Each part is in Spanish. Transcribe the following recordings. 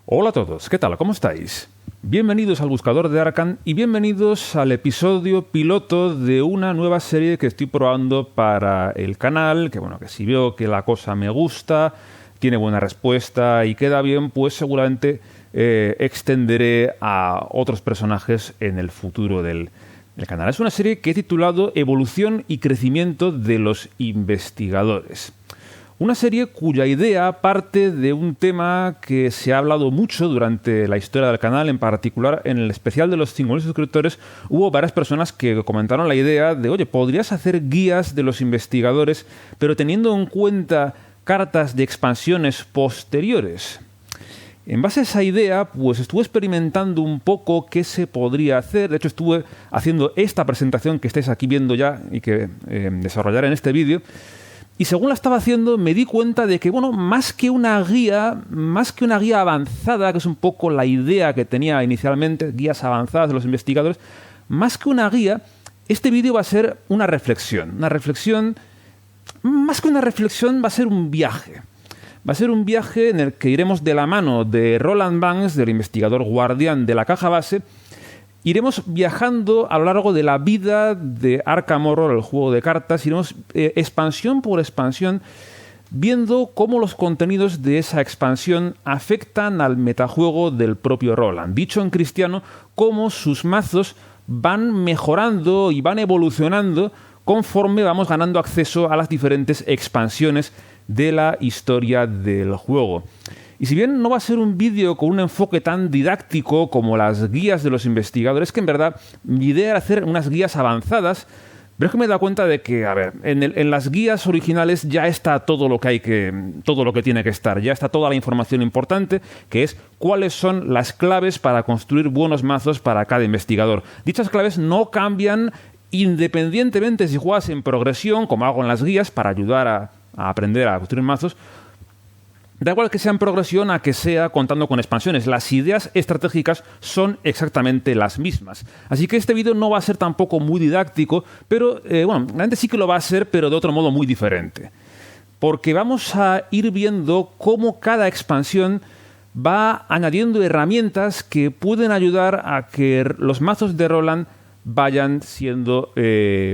Hola a todos, ¿qué tal? ¿Cómo estáis? Bienvenidos al Buscador de Arkham y bienvenidos al episodio piloto de una nueva serie que estoy probando para el canal, que si veo que la cosa me gusta, tiene buena respuesta y queda bien, pues seguramente extenderé a otros personajes en el futuro del canal. Es una serie que he titulado Evolución y crecimiento de los investigadores. Una serie cuya idea parte de un tema que se ha hablado mucho durante la historia del canal, en particular en el especial de los 5.000 suscriptores, hubo varias personas que comentaron la idea de, oye, podrías hacer guías de los investigadores, pero teniendo en cuenta cartas de expansiones posteriores. En base a esa idea, pues estuve experimentando un poco qué se podría hacer. De hecho, estuve haciendo esta presentación que estáis aquí viendo ya y que desarrollaré en este vídeo. Y según la estaba haciendo, me di cuenta de que, más que una guía avanzada, que es un poco la idea que tenía inicialmente, guías avanzadas de los investigadores, más que una guía, este vídeo va a ser una reflexión. Más que una reflexión, va a ser un viaje. Va a ser un viaje en el que iremos de la mano de Roland Banks, del investigador guardián de la caja base. Iremos viajando a lo largo de la vida de Arkham Horror, el juego de cartas. Iremos expansión por expansión, viendo cómo los contenidos de esa expansión afectan al metajuego del propio Roland. Dicho en cristiano, cómo sus mazos van mejorando y van evolucionando conforme vamos ganando acceso a las diferentes expansiones de la historia del juego. Y si bien no va a ser un vídeo con un enfoque tan didáctico como las guías de los investigadores, que en verdad mi idea era hacer unas guías avanzadas, pero es que me he dado cuenta de que, en las guías originales ya está todo lo que tiene que estar, ya está toda la información importante, que es cuáles son las claves para construir buenos mazos para cada investigador. Dichas claves no cambian independientemente si juegas en progresión, como hago en las guías, para ayudar a aprender a construir mazos. Da igual que sea en progresión a que sea contando con expansiones. Las ideas estratégicas son exactamente las mismas. Así que este vídeo no va a ser tampoco muy didáctico, pero realmente sí que lo va a ser, pero de otro modo muy diferente. Porque vamos a ir viendo cómo cada expansión va añadiendo herramientas que pueden ayudar a que los mazos de Roland vayan siendo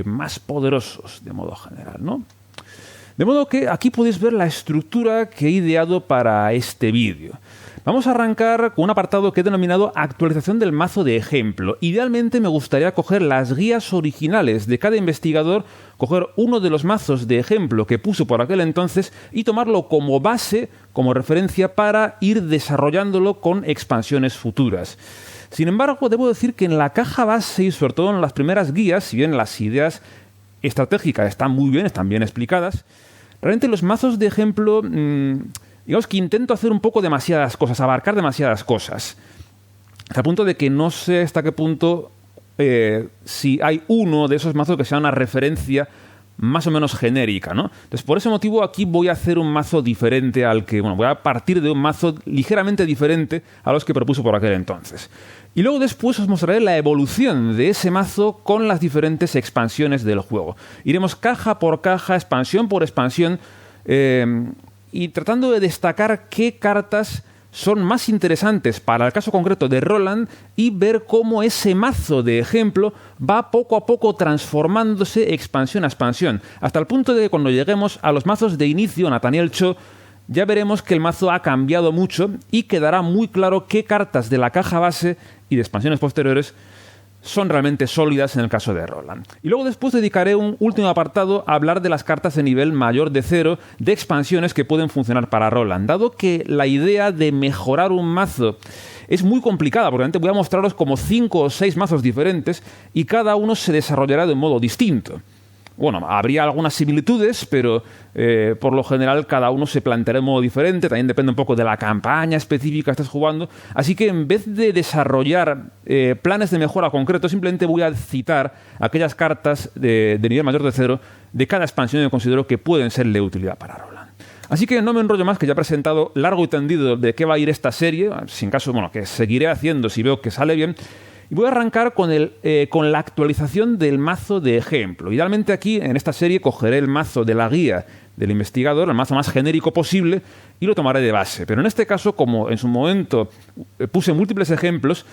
más poderosos de modo general, ¿no? De modo que aquí podéis ver la estructura que he ideado para este vídeo. Vamos a arrancar con un apartado que he denominado actualización del mazo de ejemplo. Idealmente me gustaría coger las guías originales de cada investigador, coger uno de los mazos de ejemplo que puso por aquel entonces y tomarlo como base, como referencia para ir desarrollándolo con expansiones futuras. Sin embargo, debo decir que en la caja base y sobre todo en las primeras guías, si bien las ideas estratégicas están muy bien, están bien explicadas, realmente los mazos de ejemplo, digamos que intento hacer un poco demasiadas cosas, abarcar demasiadas cosas, hasta el punto de que no sé hasta qué punto si hay uno de esos mazos que sea una referencia más o menos genérica, ¿no? Entonces, por ese motivo aquí voy a hacer un mazo diferente al que, voy a partir de un mazo ligeramente diferente a los que propuso por aquel entonces. Y luego después os mostraré la evolución de ese mazo con las diferentes expansiones del juego. Iremos caja por caja, expansión por expansión, y tratando de destacar qué cartas son más interesantes para el caso concreto de Roland y ver cómo ese mazo de ejemplo va poco a poco transformándose expansión a expansión, hasta el punto de que cuando lleguemos a los mazos de inicio, Nathaniel Cho, ya veremos que el mazo ha cambiado mucho y quedará muy claro qué cartas de la caja base y de expansiones posteriores son realmente sólidas en el caso de Roland. Y luego después dedicaré un último apartado a hablar de las cartas de nivel mayor de 0 de expansiones que pueden funcionar para Roland. Dado que la idea de mejorar un mazo es muy complicada, porque realmente voy a mostraros como 5 o 6 mazos diferentes y cada uno se desarrollará de un modo distinto. Habría algunas similitudes, pero por lo general cada uno se planteará de modo diferente. También depende un poco de la campaña específica que estés jugando. Así que en vez de desarrollar planes de mejora concretos, simplemente voy a citar aquellas cartas de nivel mayor de 0 de cada expansión que considero que pueden ser de utilidad para Roland. Así que no me enrollo más, que ya he presentado largo y tendido de qué va a ir esta serie, sin caso, que seguiré haciendo si veo que sale bien. Y voy a arrancar con la actualización del mazo de ejemplo. Idealmente aquí, en esta serie, cogeré el mazo de la guía del investigador, el mazo más genérico posible, y lo tomaré de base. Pero en este caso, como en su momento puse múltiples ejemplos,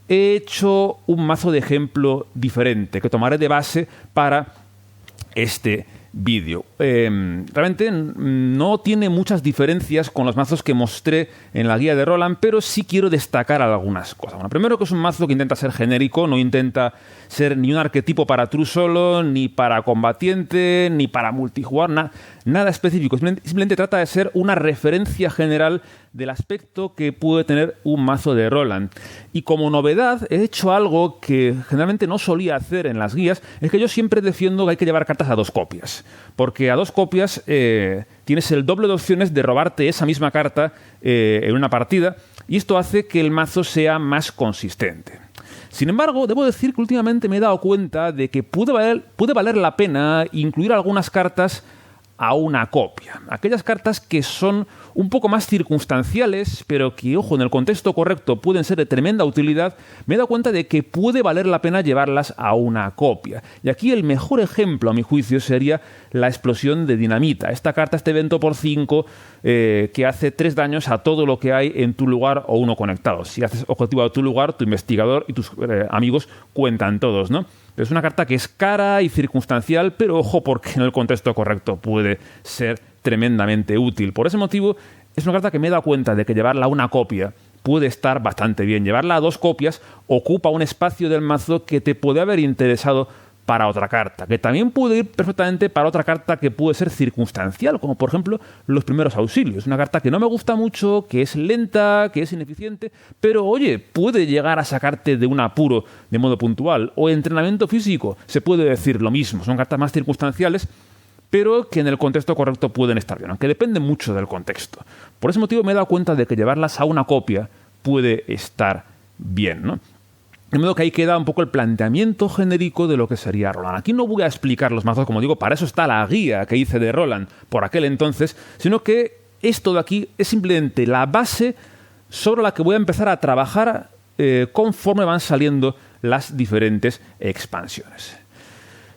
he hecho un mazo de ejemplo diferente que tomaré de base para este vídeo. Realmente no tiene muchas diferencias con los mazos que mostré en la guía de Roland, pero sí quiero destacar algunas cosas. Bueno, primero que es un mazo que intenta ser genérico, no intenta ser ni un arquetipo para true solo, ni para combatiente, ni para multijugar, nada específico. Simplemente trata de ser una referencia general del aspecto que puede tener un mazo de Roland. Y como novedad, he hecho algo que generalmente no solía hacer en las guías, es que yo siempre defiendo que hay que llevar cartas a 2 copias. Porque a 2 copias tienes el doble de opciones de robarte esa misma carta en una partida, y esto hace que el mazo sea más consistente. Sin embargo, debo decir que últimamente me he dado cuenta de que puede valer la pena incluir algunas cartas a una copia. Aquellas cartas que son un poco más circunstanciales, pero que, ojo, en el contexto correcto pueden ser de tremenda utilidad, me he dado cuenta de que puede valer la pena llevarlas a una copia. Y aquí el mejor ejemplo, a mi juicio, sería la explosión de dinamita. Esta carta, este evento por 5, que hace 3 daños a todo lo que hay en tu lugar o uno conectado. Si haces objetivo a tu lugar, tu investigador y tus amigos cuentan todos, ¿no? Es una carta que es cara y circunstancial, pero ojo, porque en el contexto correcto puede ser tremendamente útil. Por ese motivo, es una carta que me he dado cuenta de que llevarla a una copia puede estar bastante bien. Llevarla a 2 copias ocupa un espacio del mazo que te puede haber interesado para otra carta, que también puede ir perfectamente para otra carta que puede ser circunstancial, como por ejemplo los primeros auxilios. Una carta que no me gusta mucho, que es lenta, que es ineficiente, pero oye, puede llegar a sacarte de un apuro de modo puntual. O entrenamiento físico, se puede decir lo mismo. Son cartas más circunstanciales, pero que en el contexto correcto pueden estar bien, aunque depende mucho del contexto. Por ese motivo me he dado cuenta de que llevarlas a una copia puede estar bien, ¿no? De modo que ahí queda un poco el planteamiento genérico de lo que sería Roland. Aquí no voy a explicar los mazos, como digo, para eso está la guía que hice de Roland por aquel entonces, sino que esto de aquí es simplemente la base sobre la que voy a empezar a trabajar conforme van saliendo las diferentes expansiones.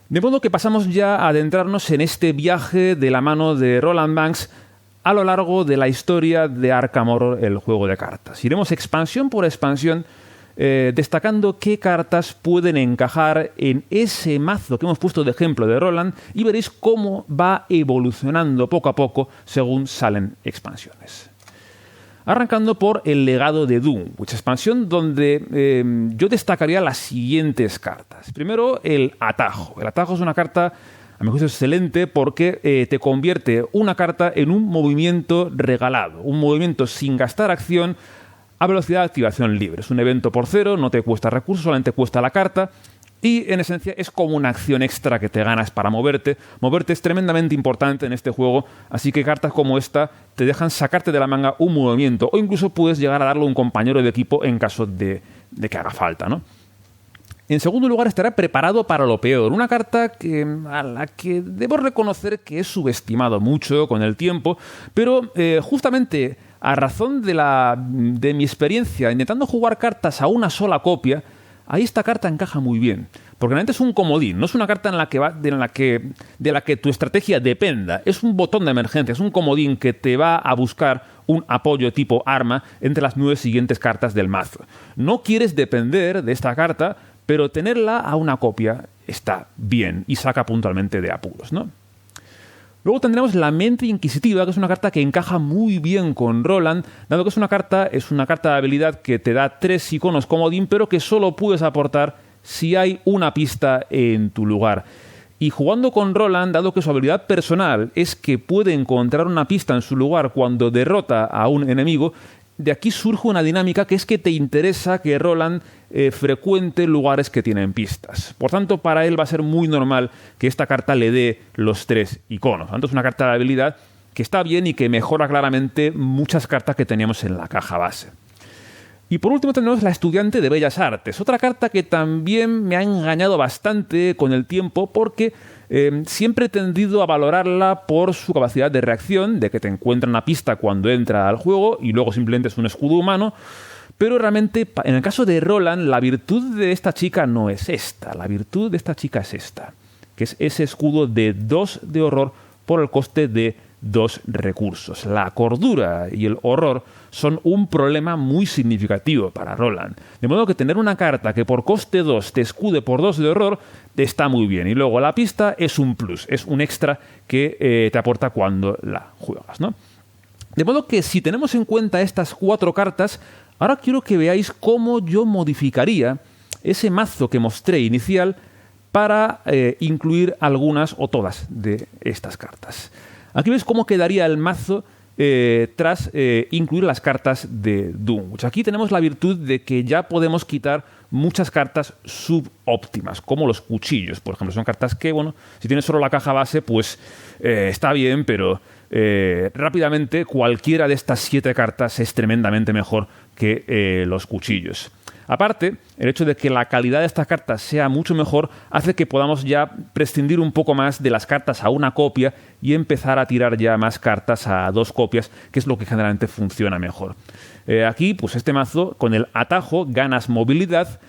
De modo que pasamos ya a adentrarnos en este viaje de la mano de Roland Banks a lo largo de la historia de Arkham Horror, el juego de cartas. Iremos expansión por expansión destacando qué cartas pueden encajar en ese mazo que hemos puesto de ejemplo de Roland, y veréis cómo va evolucionando poco a poco según salen expansiones. Arrancando por el legado de Dunwich, expansión donde yo destacaría las siguientes cartas. Primero, el atajo. El atajo es una carta, a mi juicio, excelente porque te convierte una carta en un movimiento regalado, un movimiento sin gastar acción a velocidad de activación libre. Es un evento por 0, no te cuesta recursos, solamente cuesta la carta, y en esencia es como una acción extra que te ganas para moverte. Moverte es tremendamente importante en este juego, así que cartas como esta te dejan sacarte de la manga un movimiento, o incluso puedes llegar a darle a un compañero de equipo en caso de que haga falta, ¿no? En segundo lugar, estará preparado para lo peor. Una carta a la que debo reconocer que he subestimado mucho con el tiempo, pero justamente a razón de mi experiencia intentando jugar cartas a una sola copia, ahí esta carta encaja muy bien. Porque realmente es un comodín, no es una carta de la que tu estrategia dependa. Es un botón de emergencia, es un comodín que te va a buscar un apoyo tipo arma entre las 9 siguientes cartas del mazo. No quieres depender de esta carta, pero tenerla a una copia está bien y saca puntualmente de apuros, ¿no? Luego tendremos la Mente Inquisitiva, que es una carta que encaja muy bien con Roland, dado que es una carta de habilidad que te da 3 iconos comodín, pero que solo puedes aportar si hay una pista en tu lugar. Y jugando con Roland, dado que su habilidad personal es que puede encontrar una pista en su lugar cuando derrota a un enemigo, de aquí surge una dinámica que es que te interesa que Roland frecuente lugares que tienen pistas. Por tanto, para él va a ser muy normal que esta carta le dé los 3 iconos. Entonces, es una carta de habilidad que está bien y que mejora claramente muchas cartas que teníamos en la caja base. Y por último tenemos la Estudiante de Bellas Artes, otra carta que también me ha engañado bastante con el tiempo porque siempre he tendido a valorarla por su capacidad de reacción, de que te encuentra una pista cuando entra al juego y luego simplemente es un escudo humano, Pero realmente, en el caso de Roland, la virtud de esta chica no es esta. La virtud de esta chica es esta, que es ese escudo de 2 de horror por el coste de 2 recursos. La cordura y el horror son un problema muy significativo para Roland. De modo que tener una carta que por coste 2 te escude por 2 de horror está muy bien. Y luego la pista es un plus, es un extra que te aporta cuando la juegas, ¿no? De modo que si tenemos en cuenta estas 4 cartas, ahora quiero que veáis cómo yo modificaría ese mazo que mostré inicial para incluir algunas o todas de estas cartas. Aquí veis cómo quedaría el mazo tras incluir las cartas de Dunwich. Aquí tenemos la virtud de que ya podemos quitar muchas cartas subóptimas, como los cuchillos, por ejemplo. Son cartas que, bueno, si tienes solo la caja base, pues está bien, pero rápidamente cualquiera de estas 7 cartas es tremendamente mejor que los cuchillos. Aparte, el hecho de que la calidad de estas cartas sea mucho mejor hace que podamos ya prescindir un poco más de las cartas a una copia y empezar a tirar ya más cartas a 2 copias, que es lo que generalmente funciona mejor. Aquí, pues este mazo, con el atajo ganas movilidad,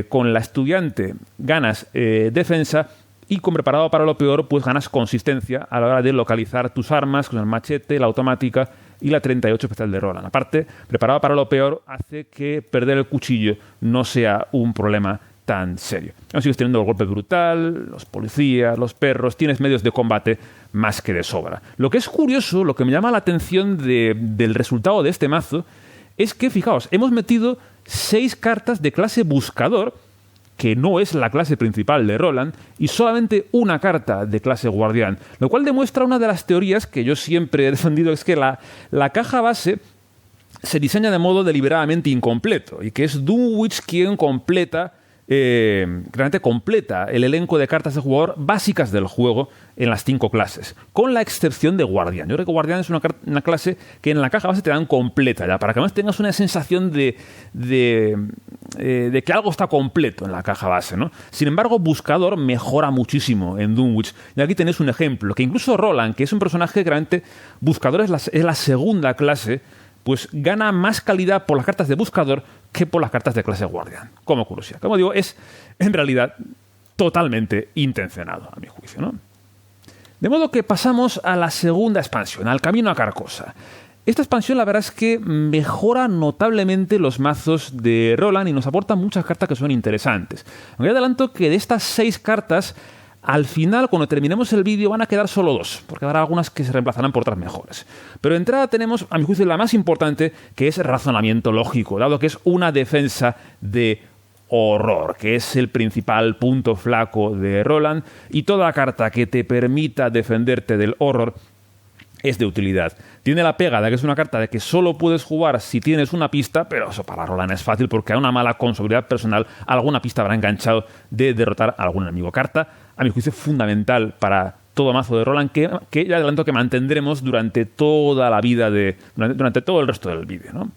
con la estudiante ganas defensa, y con preparado para lo peor, pues ganas consistencia a la hora de localizar tus armas con el machete, la automática y la 38 especial de Roland. Aparte, preparado para lo peor hace que perder el cuchillo no sea un problema tan serio. Aún sigues teniendo el golpe brutal, los policías, los perros, tienes medios de combate más que de sobra. Lo que es curioso, lo que me llama la atención del resultado de este mazo, es que, fijaos, hemos metido 6 cartas de clase buscador, que no es la clase principal de Roland, y solamente una carta de clase guardián, lo cual demuestra una de las teorías que yo siempre he defendido, es que la caja base se diseña de modo deliberadamente incompleto, y que es Dunwich quien realmente completa el elenco de cartas de jugador básicas del juego en las 5 clases, con la excepción de Guardián. Yo creo que Guardián es una clase que en la caja base te dan completa, ya, para que además tengas una sensación de que algo está completo en la caja base, ¿no? Sin embargo, Buscador mejora muchísimo en Dunwich. Y aquí tenéis un ejemplo, que incluso Roland, que es un personaje que realmente Buscador es la segunda clase, pues gana más calidad por las cartas de Buscador que por las cartas de clase Guardián. Como curiosidad. Como digo, es en realidad totalmente intencionado, a mi juicio, ¿no? De modo que pasamos a la segunda expansión, al Camino a Carcosa. Esta expansión, la verdad es que mejora notablemente los mazos de Roland y nos aporta muchas cartas que son interesantes. Aunque adelanto que de estas 6 cartas, al final, cuando terminemos el vídeo, van a quedar solo 2, porque habrá algunas que se reemplazarán por otras mejores. Pero de entrada tenemos, a mi juicio, la más importante, que es razonamiento lógico, dado que es una defensa de horror, que es el principal punto flaco de Roland, y toda carta que te permita defenderte del horror es de utilidad. Tiene la pega de que es una carta de que solo puedes jugar si tienes una pista, pero eso para Roland es fácil porque a una mala con seguridad personal alguna pista habrá enganchado de derrotar a algún enemigo. Carta, a mi juicio, fundamental para todo mazo de Roland que ya adelanto que mantendremos durante toda la vida, durante todo el resto del vídeo, ¿no?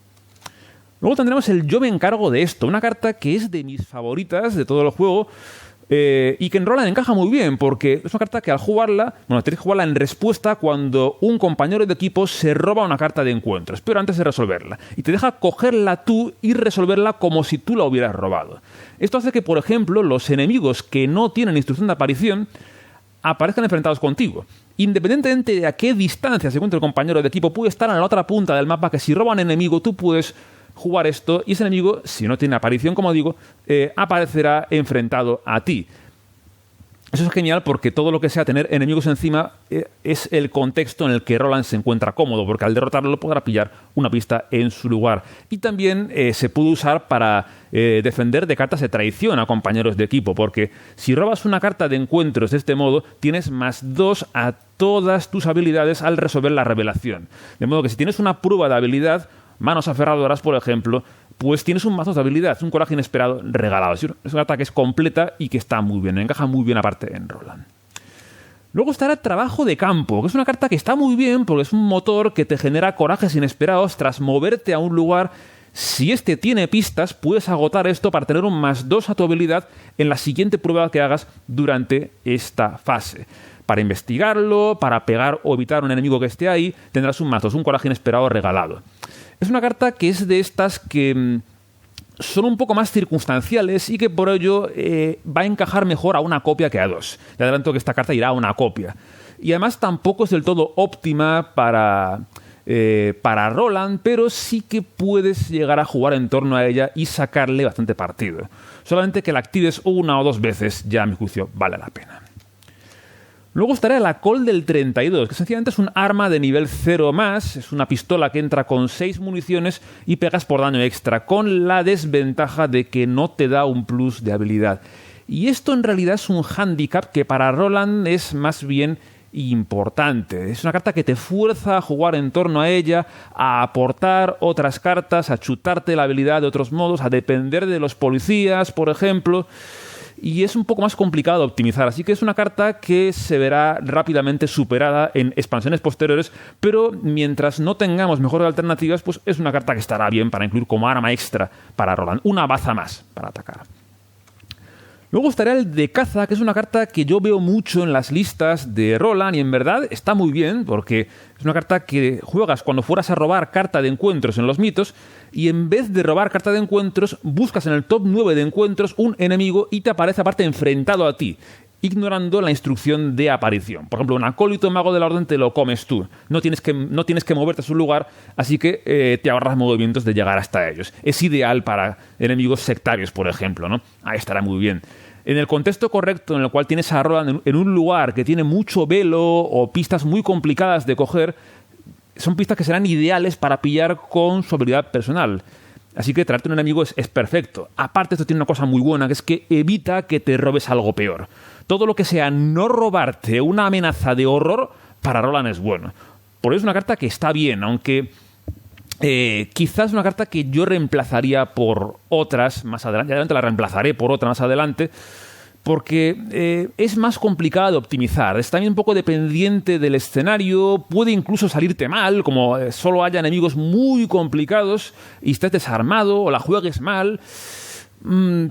Luego tendremos el Yo me encargo de esto, una carta que es de mis favoritas de todo el juego, y que en Roland encaja muy bien, porque es una carta que al jugarla, tienes que jugarla en respuesta cuando un compañero de equipo se roba una carta de encuentros, pero antes de resolverla, y te deja cogerla tú y resolverla como si tú la hubieras robado. Esto hace que, por ejemplo, los enemigos que no tienen instrucción de aparición aparezcan enfrentados contigo. Independientemente de a qué distancia se encuentre el compañero de equipo, puede estar en la otra punta del mapa, que si roba un enemigo tú puedes jugar esto y ese enemigo, si no tiene aparición, como digo, aparecerá enfrentado a ti. Eso es genial porque todo lo que sea tener enemigos encima es el contexto en el que Roland se encuentra cómodo, porque al derrotarlo podrá pillar una pista en su lugar. Y también se puede usar para defender de cartas de traición a compañeros de equipo, porque si robas una carta de encuentros de este modo, tienes +2 a todas tus habilidades al resolver la revelación. De modo que si tienes una prueba de habilidad, manos aferradoras, por ejemplo, pues tienes un mazo de habilidad, un coraje inesperado regalado. Es una carta que es completa y que está muy bien, encaja muy bien aparte en Roland. Luego estará Trabajo de Campo, que es una carta que está muy bien porque es un motor que te genera corajes inesperados tras moverte a un lugar. Si este tiene pistas, puedes agotar esto para tener un +2 a tu habilidad en la siguiente prueba que hagas durante esta fase. Para investigarlo, para pegar o evitar un enemigo que esté ahí, tendrás un +2, un coraje inesperado regalado. Es una carta que es de estas que son un poco más circunstanciales y que por ello va a encajar mejor a una copia que a dos. Te adelanto que esta carta irá a una copia. Y además tampoco es del todo óptima para Roland, pero sí que puedes llegar a jugar en torno a ella y sacarle bastante partido. Solamente que la actives una o dos veces, ya a mi juicio vale la pena. Luego estaría la Colt del 32, que sencillamente es un arma de nivel 0 más, es una pistola que entra con 6 municiones y pegas por daño extra, con la desventaja de que no te da un plus de habilidad. Y esto en realidad es un hándicap que para Roland es más bien importante. Es una carta que te fuerza a jugar en torno a ella, a aportar otras cartas, a chutarte la habilidad de otros modos, a depender de los policías, por ejemplo. Y es un poco más complicado de optimizar, así que es una carta que se verá rápidamente superada en expansiones posteriores, pero mientras no tengamos mejores alternativas, pues es una carta que estará bien para incluir como arma extra para Roland, una baza más para atacar. Luego estaría el de caza, que es una carta que yo veo mucho en las listas de Roland y en verdad está muy bien porque es una carta que juegas cuando fueras a robar carta de encuentros en los mitos y en vez de robar carta de encuentros buscas en el top 9 de encuentros un enemigo y te aparece aparte enfrentado a ti, ignorando la instrucción de aparición. Por ejemplo, un acólito mago de la orden te lo comes tú. No tienes que moverte a su lugar, así que te ahorras movimientos de llegar hasta ellos. Es ideal para enemigos sectarios, por ejemplo, ¿no? Ahí estará muy bien. En el contexto correcto, en el cual tienes a Roland en un lugar que tiene mucho velo o pistas muy complicadas de coger, son pistas que serán ideales para pillar con su habilidad personal. Así que traerte un enemigo es perfecto. Aparte, esto tiene una cosa muy buena, que es que evita que te robes algo peor. Todo lo que sea no robarte una amenaza de horror, para Roland es bueno. Por eso es una carta que está bien, aunque quizás una carta que yo reemplazaría por otras más adelante. Ya la reemplazaré por otra más adelante, porque es más complicada de optimizar. Es también un poco dependiente del escenario. Puede incluso salirte mal, como solo haya enemigos muy complicados y estés desarmado o la juegues mal.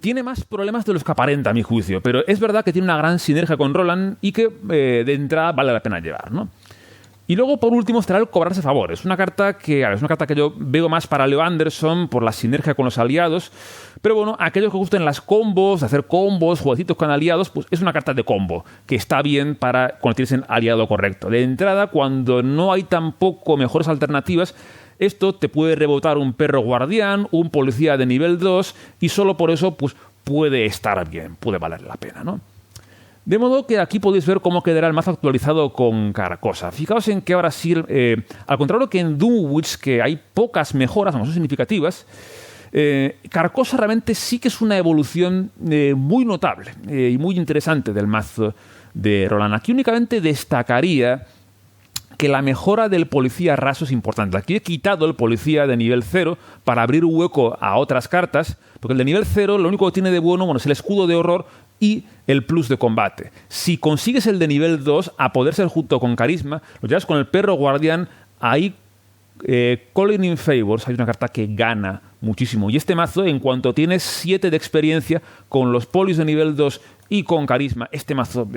Tiene más problemas de los que aparenta, a mi juicio, pero es verdad que tiene una gran sinergia con Roland y que de entrada vale la pena llevar, ¿no? Y luego, por último, estará el cobrarse favores. Es una carta que yo veo más para Leo Anderson por la sinergia con los aliados. Pero bueno, aquellos que gusten las combos, hacer combos, jueguecitos con aliados, pues es una carta de combo que está bien para cuando tienes el aliado correcto. De entrada, cuando no hay tampoco mejores alternativas, esto te puede rebotar un perro guardián, un policía de nivel 2 y solo por eso pues puede estar bien, puede valer la pena, ¿no? De modo que aquí podéis ver cómo quedará el mazo actualizado con Carcosa. Fijaos en que ahora sí, al contrario que en Dunwich, que hay pocas mejoras, no son significativas, Carcosa realmente sí que es una evolución muy notable y muy interesante del mazo de Roland. Aquí únicamente destacaría que la mejora del policía raso es importante. Aquí he quitado el policía de nivel 0 para abrir un hueco a otras cartas, porque el de nivel 0 lo único que tiene de bueno es el escudo de horror y el plus de combate. Si consigues el de nivel 2, a poder ser junto con carisma, lo llevas con el perro guardián, ahí Calling in Favors hay una carta que gana muchísimo. Y este mazo, en cuanto tienes 7 de experiencia, con los polis de nivel 2 y con carisma, este mazo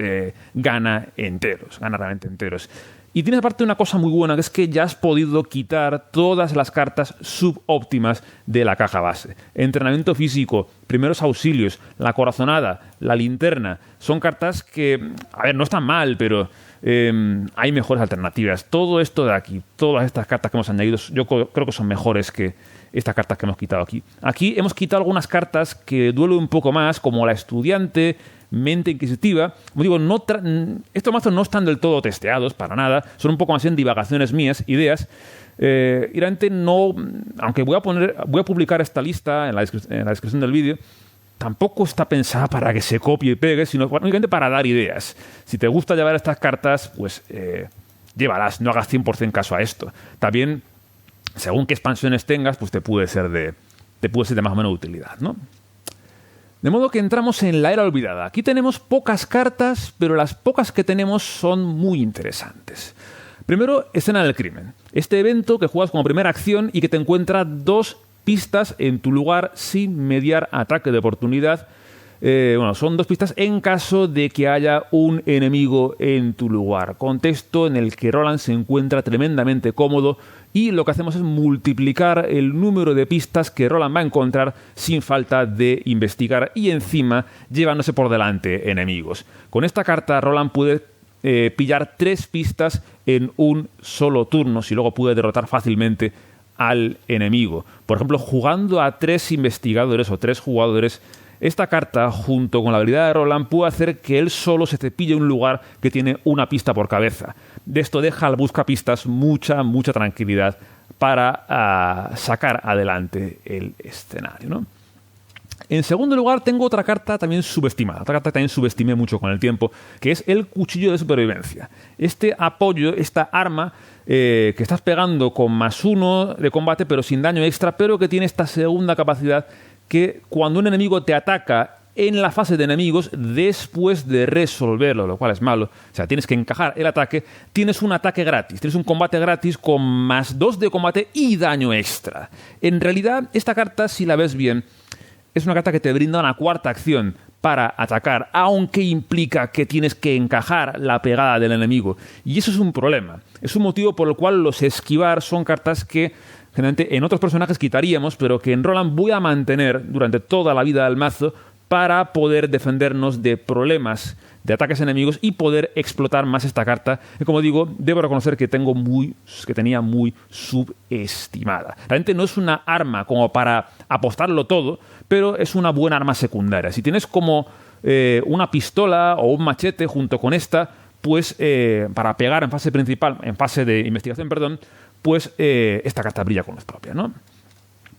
gana realmente enteros. Y tienes aparte una cosa muy buena, que es que ya has podido quitar todas las cartas subóptimas de la caja base. Entrenamiento físico, primeros auxilios, la corazonada, la linterna. Son cartas que, a ver, no están mal, pero hay mejores alternativas. Todo esto de aquí, todas estas cartas que hemos añadido, yo creo que son mejores que estas cartas que hemos quitado aquí. Aquí hemos quitado algunas cartas que duelen un poco más, como la estudiante, mente inquisitiva. Como digo, estos mazos no están del todo testeados para nada, son un poco más en divagaciones mías, ideas. Y realmente no, aunque voy a publicar esta lista en la descripción del vídeo, tampoco está pensada para que se copie y pegue, sino únicamente para dar ideas. Si te gusta llevar estas cartas, pues llévalas, no hagas 100% caso a esto. También, según qué expansiones tengas, pues te puede ser de más o menos utilidad, ¿no? De modo que entramos en la era olvidada. Aquí tenemos pocas cartas, pero las pocas que tenemos son muy interesantes. Primero, Escena del Crimen. Este evento que juegas como primera acción y que te encuentra 2 pistas en tu lugar sin mediar ataque de oportunidad. son 2 pistas en caso de que haya un enemigo en tu lugar. Contexto en el que Roland se encuentra tremendamente cómodo y lo que hacemos es multiplicar el número de pistas que Roland va a encontrar sin falta de investigar y encima llevándose por delante enemigos. Con esta carta Roland puede pillar 3 pistas en un solo turno, si luego puede derrotar fácilmente al enemigo. Por ejemplo, jugando a 3 investigadores o 3 jugadores, esta carta, junto con la habilidad de Roland, puede hacer que él solo se cepille un lugar que tiene una pista por cabeza. De esto deja al buscapistas mucha tranquilidad para sacar adelante el escenario, ¿no? En segundo lugar, tengo otra carta también subestimada, otra carta que también subestimé mucho con el tiempo, que es el cuchillo de supervivencia. Este apoyo, esta arma que estás pegando con +1 de combate, pero sin daño extra, pero que tiene esta segunda capacidad que cuando un enemigo te ataca en la fase de enemigos, después de resolverlo, lo cual es malo, o sea, tienes que encajar el ataque, tienes un ataque gratis, tienes un combate gratis con +2 de combate y daño extra. En realidad, esta carta, si la ves bien, es una carta que te brinda una 4ª acción para atacar, aunque implica que tienes que encajar la pegada del enemigo. Y eso es un problema. Es un motivo por el cual los esquivar son cartas que generalmente en otros personajes quitaríamos, pero que en Roland voy a mantener durante toda la vida del mazo para poder defendernos de problemas de ataques enemigos y poder explotar más esta carta, que como digo, debo reconocer que tenía muy subestimada. Realmente no es una arma como para apostarlo todo, pero es una buena arma secundaria. Si tienes como una pistola o un machete junto con esta, pues para pegar en fase principal, en fase de investigación, pues esta carta brilla con luz propia, ¿no?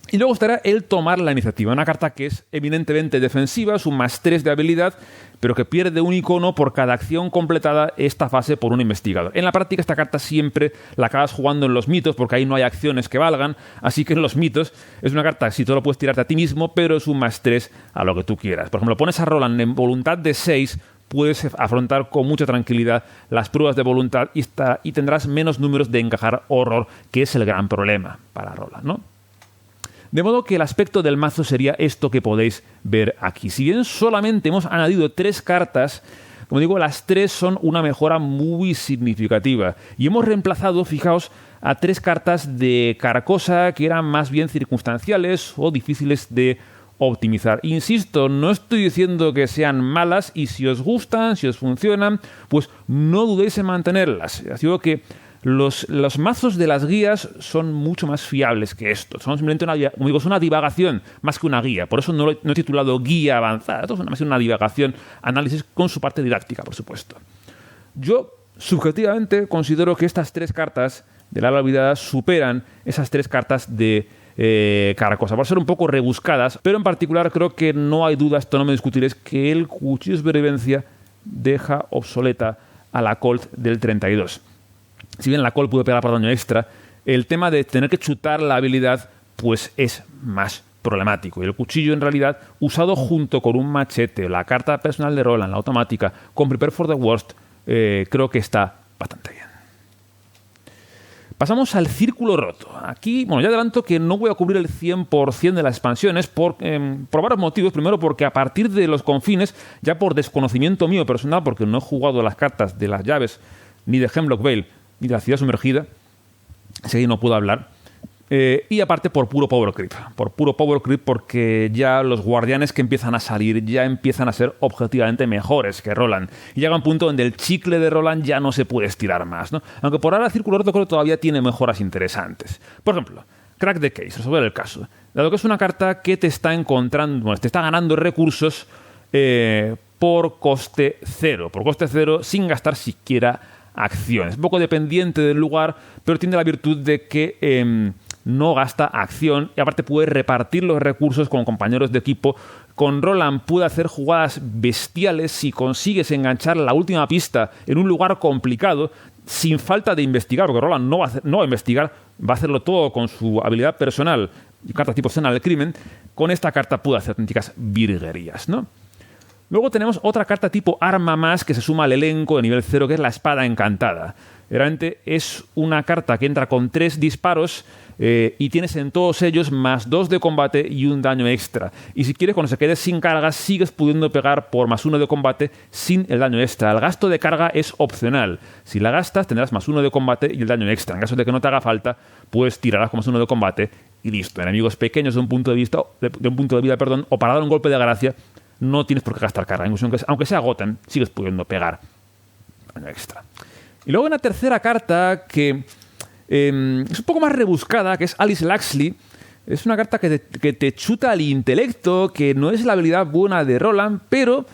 Y luego estará el tomar la iniciativa, una carta que es eminentemente defensiva, es un +3 de habilidad, pero que pierde un icono por cada acción completada esta fase por un investigador. En la práctica esta carta siempre la acabas jugando en los mitos, porque ahí no hay acciones que valgan, así que en los mitos es una carta, si tú lo puedes tirarte a ti mismo, pero es un +3 a lo que tú quieras. Por ejemplo, pones a Roland en voluntad de 6, puedes afrontar con mucha tranquilidad las pruebas de voluntad y tendrás menos números de encajar horror, que es el gran problema para Roland, ¿no? De modo que el aspecto del mazo sería esto que podéis ver aquí. Si bien solamente hemos añadido 3 cartas, como digo, las 3 son una mejora muy significativa. Y hemos reemplazado, fijaos, a 3 cartas de Carcosa que eran más bien circunstanciales o difíciles de optimizar. Insisto, no estoy diciendo que sean malas y si os gustan, si os funcionan, pues no dudéis en mantenerlas. Digo que los mazos de las guías son mucho más fiables que esto. Son simplemente una divagación más que una guía. Por eso no he titulado guía avanzada. Esto es más una divagación, análisis con su parte didáctica, por supuesto. Yo, subjetivamente, considero que estas 3 cartas de la olvidada superan esas 3 cartas de Carcosa, por ser un poco rebuscadas, pero en particular creo que no hay duda, esto no me discutiréis, que el cuchillo de supervivencia deja obsoleta a la Colt del 32. Si bien la Colt puede pegar por daño extra, el tema de tener que chutar la habilidad pues es más problemático. Y el cuchillo, en realidad, usado junto con un machete, la carta personal de Roland, la automática, con Prepare for the Worst, creo que está bastante bien. Pasamos al Círculo Roto. Aquí, bueno, ya adelanto que no voy a cubrir el 100% de las expansiones por varios motivos. Primero, porque a partir de los confines, ya por desconocimiento mío personal, porque no he jugado las cartas de las llaves, ni de Hemlock Vale, ni de la ciudad sumergida, así que no puedo hablar. Y aparte por puro power creep. Por puro power creep porque ya los guardianes que empiezan a salir ya empiezan a ser objetivamente mejores que Roland. Y llega un punto donde el chicle de Roland ya no se puede estirar más, ¿no? Aunque por ahora el Círculo Roto creo que todavía tiene mejoras interesantes. Por ejemplo, Crack the Case, resolver el caso. Dado que es una carta que te está ganando recursos por coste cero. Por coste cero sin gastar siquiera acciones. Un poco dependiente del lugar, pero tiene la virtud de que no gasta acción y aparte puede repartir los recursos con compañeros de equipo. Con Roland puede hacer jugadas bestiales si consigues enganchar la última pista en un lugar complicado sin falta de investigar, porque Roland no va a investigar, va a hacerlo todo con su habilidad personal y carta tipo escena del crimen. Con esta carta puede hacer auténticas virguerías, ¿no? Luego tenemos otra carta tipo arma más que se suma al elenco de nivel 0, que es la Espada Encantada. Realmente es una carta que entra con 3 disparos y tienes en todos ellos +2 de combate y un daño extra. Y si quieres, cuando se quede sin cargas, sigues pudiendo pegar por +1 de combate sin el daño extra. El gasto de carga es opcional. Si la gastas, tendrás +1 de combate y el daño extra. En caso de que no te haga falta, pues tirarás con +1 de combate y listo. Enemigos pequeños de un punto de vida, o para dar un golpe de gracia, no tienes por qué gastar carga. Incluso aunque se agoten, sigues pudiendo pegar daño extra. Y luego una tercera carta que es un poco más rebuscada, que es Alice Luxley. Es una carta que te chuta el intelecto, que no es la habilidad buena de Roland, pero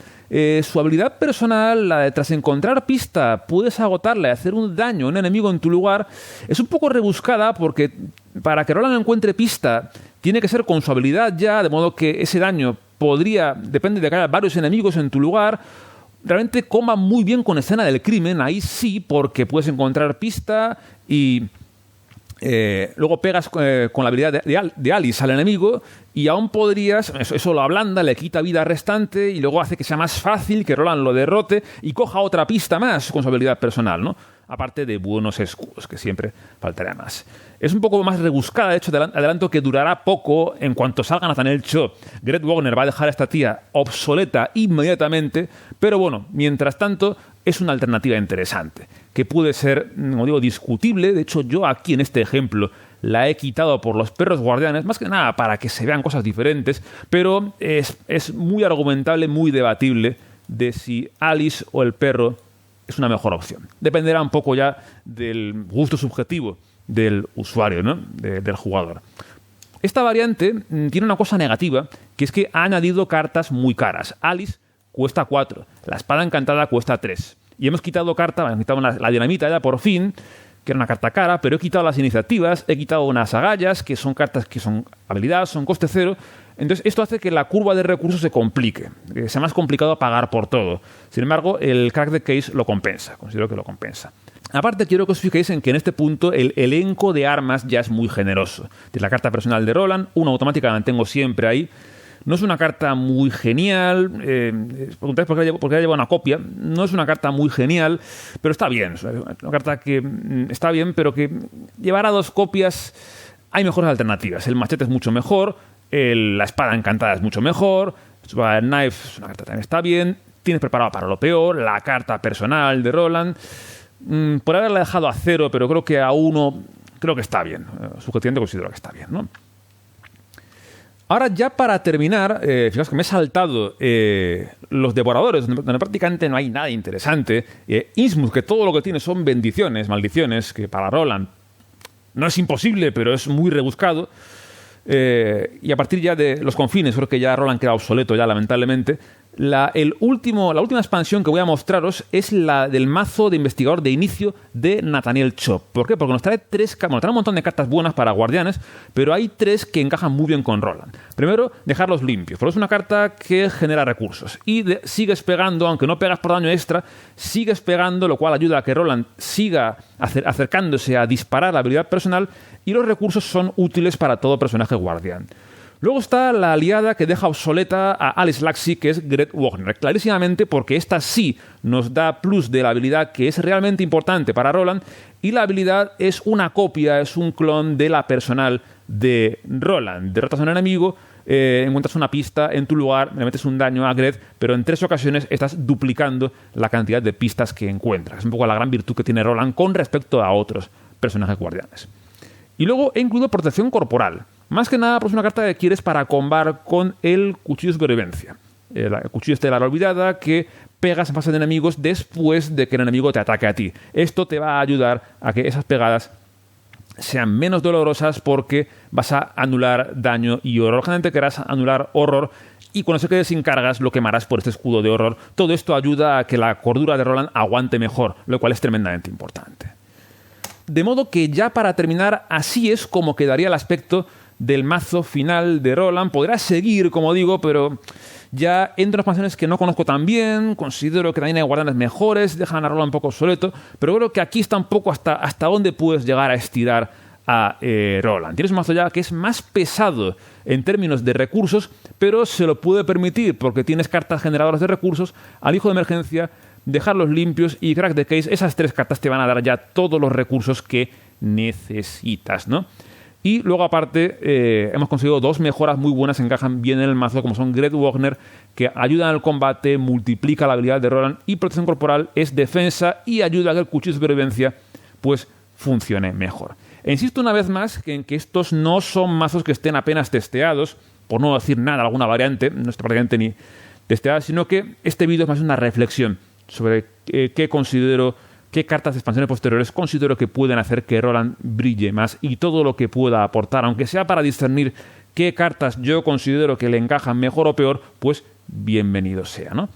su habilidad personal, la de tras encontrar pista, puedes agotarla y hacer un daño a un enemigo en tu lugar, es un poco rebuscada porque para que Roland encuentre pista tiene que ser con su habilidad ya, de modo que ese daño depende de que haya varios enemigos en tu lugar. Realmente coma muy bien con escena del crimen, ahí sí, porque puedes encontrar pista y luego pegas con la habilidad de Alice al enemigo y aún podrías, eso lo ablanda, le quita vida restante y luego hace que sea más fácil que Roland lo derrote y coja otra pista más con su habilidad personal, ¿no? Aparte de buenos escudos, que siempre faltaría más. Es un poco más rebuscada, de hecho, adelanto que durará poco en cuanto salga Nathaniel Cho. Gret Wagner va a dejar a esta tía obsoleta inmediatamente, pero bueno, mientras tanto, es una alternativa interesante, que puede ser, como digo, discutible. De hecho, yo aquí en este ejemplo la he quitado por los perros guardianes, más que nada para que se vean cosas diferentes, pero es muy argumentable, muy debatible de si Alice o el perro es una mejor opción. Dependerá un poco ya del gusto subjetivo del usuario, ¿no? Del jugador. Esta variante tiene una cosa negativa, que es que ha añadido cartas muy caras. Alice cuesta 4, la espada encantada cuesta 3. Y hemos quitado la dinamita ya por fin, que era una carta cara, pero he quitado las iniciativas, he quitado unas agallas, que son cartas que son habilidades, son coste 0. Entonces esto hace que la curva de recursos se complique, que sea más complicado pagar por todo. Sin embargo, el Crack the Case lo compensa, considero que lo compensa. Aparte, quiero que os fijéis en que en este punto el elenco de armas ya es muy generoso. Tienes la carta personal de Roland, una automática la mantengo siempre ahí. No es una carta muy genial. Preguntáis por qué la lleva una copia. No es una carta muy genial, pero está bien. Es una carta que está bien, pero que llevar a 2 copias hay mejores alternativas. El machete es mucho mejor, la espada encantada es mucho mejor, el knife es una carta que también está bien. Tienes preparado para lo peor, la carta personal de Roland. Por haberla dejado a 0, pero creo que a 1 creo que está bien. Subjetivamente considero que está bien, ¿no? Ahora ya para terminar, fijaos que me he saltado los devoradores, donde prácticamente no hay nada interesante. Innsmouth, que todo lo que tiene son bendiciones, maldiciones, que para Roland no es imposible, pero es muy rebuscado. Y a partir ya de los confines, creo que ya Roland queda obsoleto ya, lamentablemente. La última expansión que voy a mostraros es la del mazo de investigador de inicio de Nathaniel Cho. ¿Por qué? Porque nos trae trae un montón de cartas buenas para guardianes, pero hay 3 que encajan muy bien con Roland. Primero, dejarlos limpios, porque es una carta que genera recursos. Y sigues pegando, aunque no pegas por daño extra, sigues pegando, lo cual ayuda a que Roland siga acercándose a disparar la habilidad personal, y los recursos son útiles para todo personaje guardián. Luego está la aliada que deja obsoleta a Alice Luxley, que es Gret Wagner, clarísimamente porque esta sí nos da plus de la habilidad que es realmente importante para Roland, y la habilidad es una copia, es un clon de la personal de Roland. Derrotas a un enemigo, encuentras una pista en tu lugar, le metes un daño a Gret, pero en 3 ocasiones estás duplicando la cantidad de pistas que encuentras. Es un poco la gran virtud que tiene Roland con respecto a otros personajes guardianes. Y luego he incluido protección corporal. Más que nada, pues una carta que quieres para combar con el cuchillo de supervivencia. El cuchillo estelar olvidada que pegas en fase de enemigos después de que el enemigo te ataque a ti. Esto te va a ayudar a que esas pegadas sean menos dolorosas porque vas a anular daño y horror. Generalmente querrás anular horror y cuando se quede sin cargas lo quemarás por este escudo de horror. Todo esto ayuda a que la cordura de Roland aguante mejor, lo cual es tremendamente importante. De modo que ya para terminar, así es como quedaría el aspecto del mazo final de Roland. Podrá seguir, como digo, pero ya entro en expansiones que no conozco tan bien. Considero que también hay guardianes mejores, dejan a Roland un poco obsoleto, pero creo que aquí está un poco hasta dónde puedes llegar a estirar a Roland. Tienes un mazo ya que es más pesado en términos de recursos, pero se lo puede permitir porque tienes cartas generadoras de recursos, al hijo de emergencia, dejarlos limpios y Crack the Case. Esas 3 cartas te van a dar ya todos los recursos que necesitas, ¿no? Y luego aparte hemos conseguido 2 mejoras muy buenas, encajan bien en el mazo, como son Great Wagner, que ayudan al combate, multiplica la habilidad de Roland, y protección corporal es defensa y ayuda a que el cuchillo de supervivencia pues funcione mejor. E insisto una vez más en que estos no son mazos que estén apenas testeados, por no decir nada, alguna variante, no está prácticamente ni testeada, sino que este vídeo es más una reflexión sobre qué cartas de expansiones posteriores considero que pueden hacer que Roland brille más, y todo lo que pueda aportar, aunque sea para discernir qué cartas yo considero que le encajan mejor o peor, pues bienvenido sea, ¿no?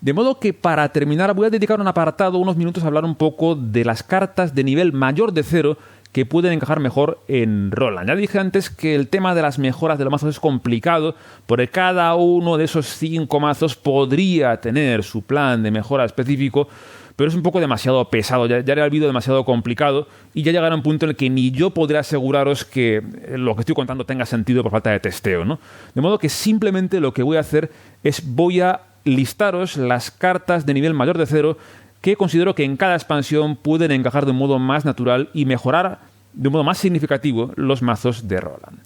De modo que para terminar voy a dedicar un apartado, unos minutos, a hablar un poco de las cartas de nivel mayor de 0 que pueden encajar mejor en Roland. Ya dije antes que el tema de las mejoras de los mazos es complicado, porque cada uno de esos 5 mazos podría tener su plan de mejora específico, pero es un poco demasiado pesado, ya era el vídeo demasiado complicado, y ya llegará un punto en el que ni yo podré aseguraros que lo que estoy contando tenga sentido por falta de testeo, ¿no? De modo que simplemente lo que voy a hacer es voy a listaros las cartas de nivel mayor de 0 que considero que en cada expansión pueden encajar de un modo más natural y mejorar de un modo más significativo los mazos de Roland.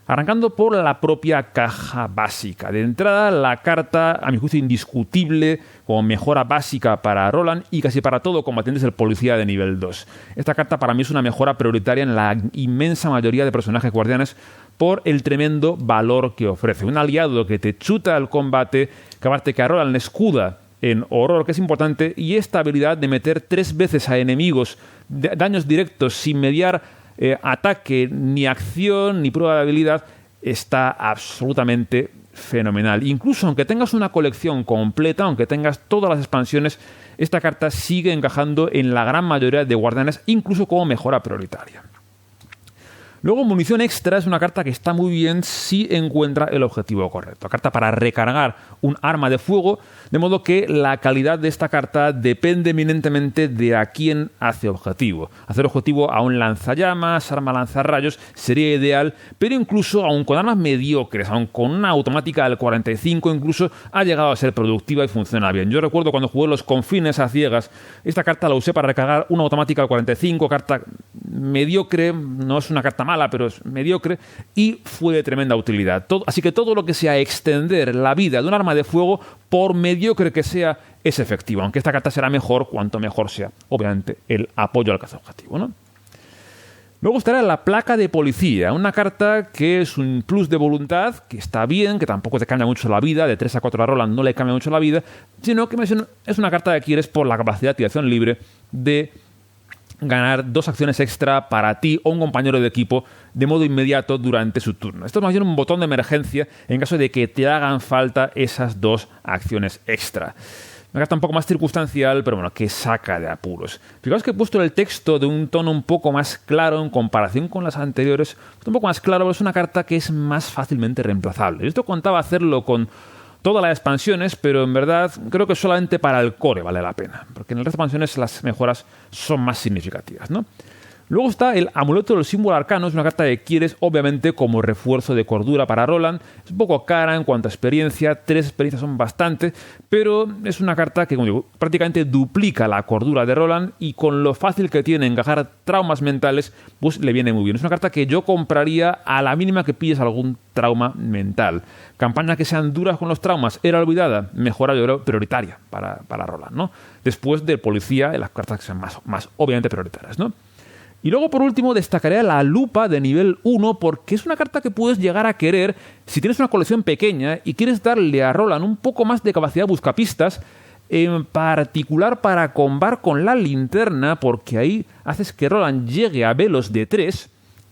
Arrancando por la propia caja básica. De entrada, la carta, a mi juicio, indiscutible como mejora básica para Roland y casi para todo combatiente, es el Policía de nivel 2. Esta carta para mí es una mejora prioritaria en la inmensa mayoría de personajes guardianes por el tremendo valor que ofrece. Un aliado que te chuta al combate, que aparte que a Roland le escuda en horror, que es importante, y esta habilidad de meter 3 veces a enemigos daños directos sin mediar ataque, ni acción, ni prueba de habilidad, está absolutamente fenomenal. Incluso aunque tengas una colección completa, aunque tengas todas las expansiones, esta carta sigue encajando en la gran mayoría de guardianes, incluso como mejora prioritaria. Luego, munición extra es una carta que está muy bien si encuentra el objetivo correcto. Carta para recargar un arma de fuego, de modo que la calidad de esta carta depende eminentemente de a quién hace objetivo. Hacer objetivo a un lanzallamas, arma lanzarrayos, sería ideal, pero incluso aun con armas mediocres, aun con una automática del 45, incluso ha llegado a ser productiva y funciona bien. Yo recuerdo cuando jugué los confines a ciegas, esta carta la usé para recargar una automática del 45, carta mediocre, no es una carta mala, pero es mediocre, y fue de tremenda utilidad. Así que todo lo que sea extender la vida de un arma de fuego, por mediocre que sea, es efectivo, aunque esta carta será mejor cuanto mejor sea, obviamente, el apoyo al cazaobjetivo, ¿no? Luego estará la placa de policía, una carta que es un plus de voluntad, que está bien, que tampoco te cambia mucho la vida, de 3 a 4 a Roland no le cambia mucho la vida, sino que es una carta que quieres por la capacidad de acción libre de ganar 2 acciones extra para ti o un compañero de equipo de modo inmediato durante su turno. Esto es más bien un botón de emergencia en caso de que te hagan falta esas 2 acciones extra. Una carta un poco más circunstancial, pero bueno, que saca de apuros. Fijaos que he puesto el texto de un tono un poco más claro en comparación con las anteriores. Un poco más claro, pero es una carta que es más fácilmente reemplazable. Esto contaba hacerlo con todas las expansiones, pero en verdad creo que solamente para el core vale la pena, porque en el resto de expansiones las mejoras son más significativas, ¿no? Luego está el amuleto del símbolo arcano, es una carta que quieres obviamente como refuerzo de cordura para Roland. Es un poco cara en cuanto a experiencia, 3 experiencias son bastante, pero es una carta que, como digo, prácticamente duplica la cordura de Roland, y con lo fácil que tiene encajar traumas mentales, pues le viene muy bien. Es una carta que yo compraría a la mínima que pilles algún trauma mental. Campañas que sean duras con los traumas, era olvidada, mejora yo creo prioritaria para Roland, ¿no? Después del policía, las cartas que sean más obviamente prioritarias, ¿no? Y luego, por último, destacaré la lupa de nivel 1, porque es una carta que puedes llegar a querer si tienes una colección pequeña y quieres darle a Roland un poco más de capacidad buscapistas, en particular para combar con la linterna, porque ahí haces que Roland llegue a velos de 3,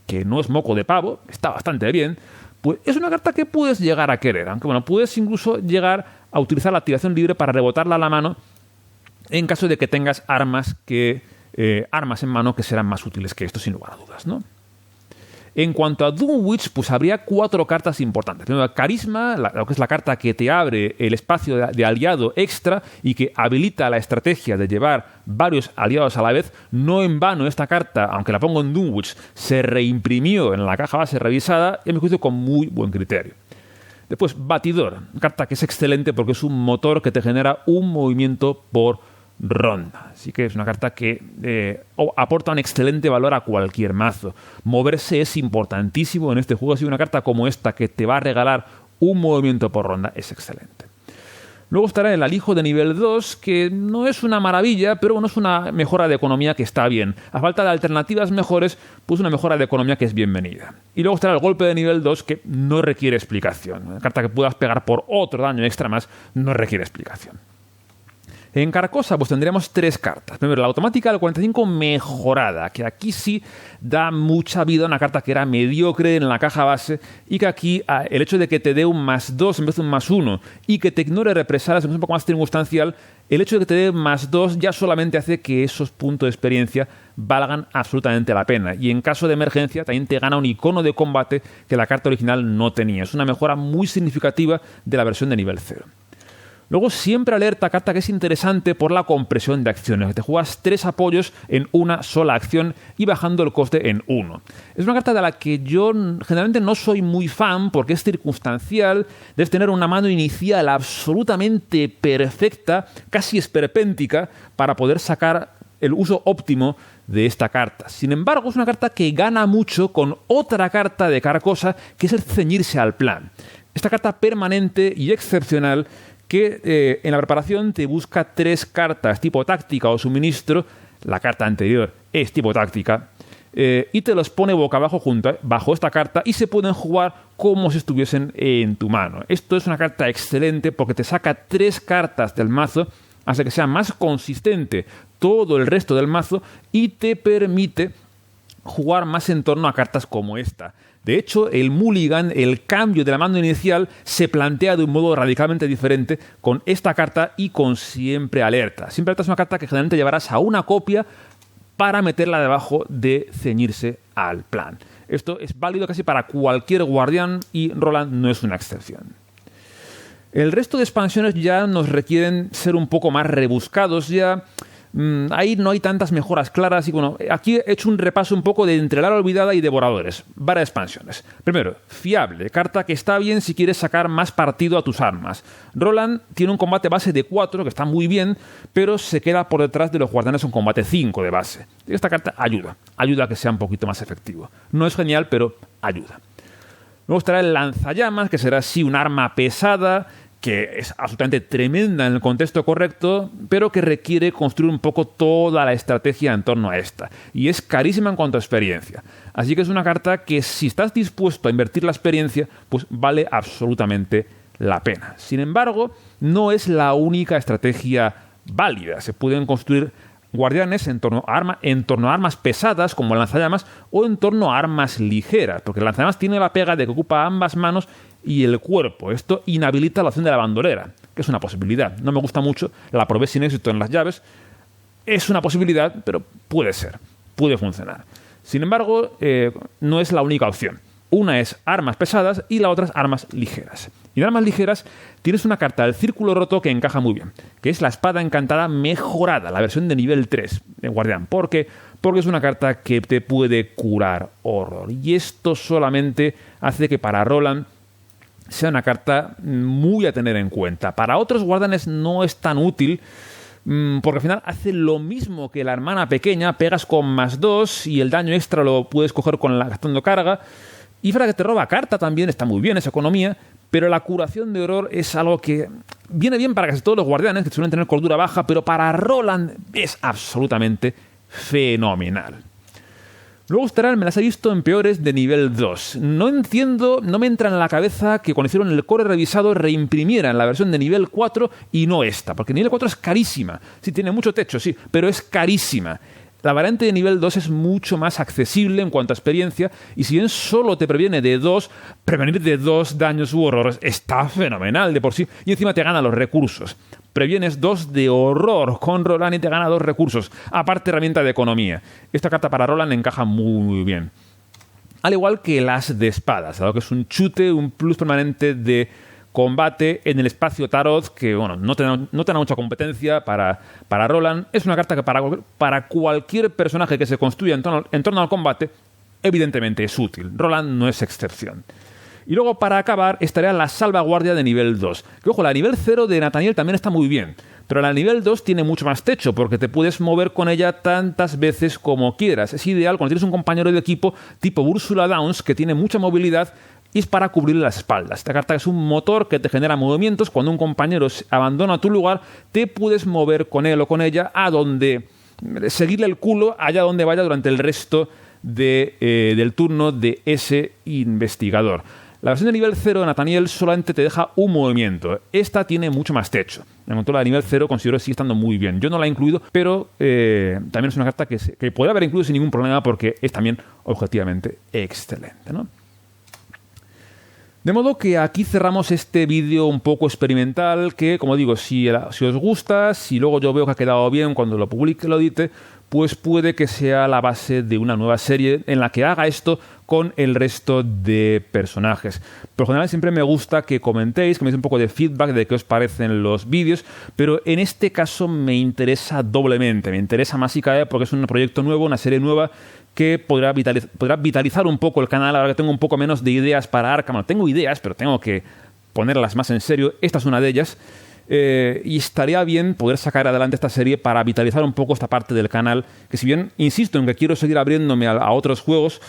que no es moco de pavo, está bastante bien. Pues es una carta que puedes llegar a querer, aunque bueno, puedes incluso llegar a utilizar la activación libre para rebotarla a la mano en caso de que tengas armas en mano que serán más útiles que esto, sin lugar a dudas, ¿no? En cuanto a Dunwich, pues habría 4 cartas importantes. Primero, Carisma, lo que es la carta que te abre el espacio de aliado extra y que habilita la estrategia de llevar varios aliados a la vez. No en vano esta carta, aunque la pongo en Dunwich, se reimprimió en la caja base revisada, y a mi juicio con muy buen criterio. Después, Batidor, carta que es excelente porque es un motor que te genera un movimiento por ronda. Así que es una carta que aporta un excelente valor a cualquier mazo. Moverse es importantísimo en este juego, así que una carta como esta que te va a regalar un movimiento por ronda es excelente. Luego estará el alijo de nivel 2, que no es una maravilla, pero bueno, es una mejora de economía que está bien. A falta de alternativas mejores, pues una mejora de economía que es bienvenida. Y luego estará el golpe de nivel 2, que no requiere explicación. Una carta que puedas pegar por otro daño extra más, no requiere explicación. En Carcosa pues tendremos 3 cartas. Primero, la automática del 45 mejorada, que aquí sí da mucha vida a una carta que era mediocre en la caja base y que aquí el hecho de que te dé un +2 en vez de un +1 y que te ignore represalias, es un poco más circunstancial, el hecho de que te dé +2 ya solamente hace que esos puntos de experiencia valgan absolutamente la pena. Y en caso de emergencia también te gana un icono de combate que la carta original no tenía. Es una mejora muy significativa de la versión de nivel 0. Luego siempre alerta, carta que es interesante por la compresión de acciones. Te juegas 3 apoyos en una sola acción y bajando el coste en 1. Es una carta de la que yo generalmente no soy muy fan porque es circunstancial. Debes tener una mano inicial absolutamente perfecta, casi esperpéntica, para poder sacar el uso óptimo de esta carta. Sin embargo, es una carta que gana mucho con otra carta de Carcosa, que es el ceñirse al plan. Esta carta permanente y excepcional que en la preparación te busca 3 cartas tipo táctica o suministro, la carta anterior es tipo táctica, y te los pone boca abajo bajo esta carta y se pueden jugar como si estuviesen en tu mano. Esto es una carta excelente porque te saca 3 cartas del mazo, hace que sea más consistente todo el resto del mazo y te permite jugar más en torno a cartas como esta. De hecho, el mulligan, el cambio de la mano inicial, se plantea de un modo radicalmente diferente con esta carta y con Siempre Alerta. Siempre Alerta es una carta que generalmente llevarás a una copia para meterla debajo de ceñirse al plan. Esto es válido casi para cualquier guardián y Roland no es una excepción. El resto de expansiones ya nos requieren ser un poco más rebuscados, ya ahí no hay tantas mejoras claras y bueno, aquí he hecho un repaso un poco de Entre la Olvidada y Devoradores, varias expansiones. Primero, Fiable, carta que está bien si quieres sacar más partido a tus armas. Roland tiene un combate base de 4, que está muy bien, pero se queda por detrás de los guardianes un combate 5 de base. Esta carta ayuda a que sea un poquito más efectivo. No es genial, pero ayuda. Luego estará el Lanzallamas, que será así un arma pesada, que es absolutamente tremenda en el contexto correcto, pero que requiere construir un poco toda la estrategia en torno a esta. Y es carísima en cuanto a experiencia. Así que es una carta que si estás dispuesto a invertir la experiencia, pues vale absolutamente la pena. Sin embargo, no es la única estrategia válida. Se pueden construir guardianes en torno a armas pesadas como el lanzallamas o en torno a armas ligeras, porque el lanzallamas tiene la pega de que ocupa ambas manos y el cuerpo. Esto inhabilita la opción de la bandolera, que es una posibilidad. No me gusta mucho, la probé sin éxito en las llaves. Es una posibilidad, pero puede ser, puede funcionar. Sin embargo, no es la única opción. Una es armas pesadas y la otra es armas ligeras. Y en armas ligeras tienes una carta del Círculo Roto que encaja muy bien, que es la Espada Encantada mejorada, la versión de nivel 3 de Guardián. ¿Por qué? Porque es una carta que te puede curar horror. Y esto solamente hace que para Roland sea una carta muy a tener en cuenta. Para otros guardianes no es tan útil, porque al final hace lo mismo que la hermana pequeña, pegas con +2 y el daño extra lo puedes coger gastando carga. Y para que te roba carta también está muy bien esa economía, pero la curación de horror es algo que viene bien para casi todos los guardianes, que suelen tener cordura baja, pero para Roland es absolutamente fenomenal. Luego estarán, me las he visto en peores de nivel 2. No entiendo, no me entra en la cabeza que cuando hicieron el core revisado reimprimieran la versión de nivel 4 y no esta, porque nivel 4 es carísima. Sí, tiene mucho techo, sí, pero es carísima. La variante de nivel 2 es mucho más accesible en cuanto a experiencia y si bien solo te previene de 2, prevenir de 2 daños u horrores está fenomenal de por sí y encima te gana los recursos. Previenes 2 de horror con Roland y te gana 2 recursos, aparte herramienta de economía. Esta carta para Roland encaja muy bien. Al igual que las de espadas, dado que es un chute, un plus permanente de combate en el espacio tarot, que bueno, no te da mucha competencia para Roland. Es una carta que para cualquier personaje que se construya en torno al combate, evidentemente es útil. Roland no es excepción. Y luego, para acabar, estaría la salvaguardia de nivel 2. Que ojo, la nivel 0 de Nathaniel también está muy bien, Pero la nivel 2 tiene mucho más techo, porque te puedes mover con ella tantas veces como quieras. Es ideal cuando tienes un compañero de equipo tipo Ursula Downs, que tiene mucha movilidad y es para cubrirle las espaldas. Esta carta es un motor que te genera movimientos. Cuando un compañero abandona tu lugar, te puedes mover con él o con ella a donde seguirle el culo allá donde vaya durante el resto del turno de ese investigador. La versión de nivel 0 de Nathaniel solamente te deja un movimiento. Esta tiene mucho más techo. La controla de nivel 0 considero que sigue estando muy bien. Yo no la he incluido, pero también es una carta que podría haber incluido sin ningún problema porque es también objetivamente excelente, ¿no? De modo que aquí cerramos este vídeo un poco experimental que, como digo, si os gusta, si luego yo veo que ha quedado bien cuando lo publique, lo edite, pues puede que sea la base de una nueva serie en la que haga esto con el resto de personajes. Por lo general siempre me gusta que comentéis, que me deis un poco de feedback de qué os parecen los vídeos, pero en este caso me interesa doblemente, me interesa más y cae porque es un proyecto nuevo, una serie nueva que podrá vitalizar un poco el canal ahora que tengo un poco menos de ideas para Arkham. Bueno, tengo ideas, pero tengo que ponerlas más en serio. Esta es una de ellas. Y estaría bien poder sacar adelante esta serie para vitalizar un poco esta parte del canal, que si bien insisto en que quiero seguir abriéndome a otros juegos,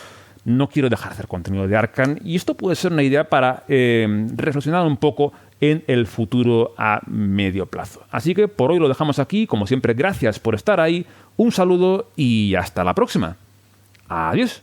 no quiero dejar de hacer contenido de Arkham, y esto puede ser una idea para reflexionar un poco en el futuro a medio plazo. Así que por hoy lo dejamos aquí. Como siempre, gracias por estar ahí, un saludo y hasta la próxima. Adiós.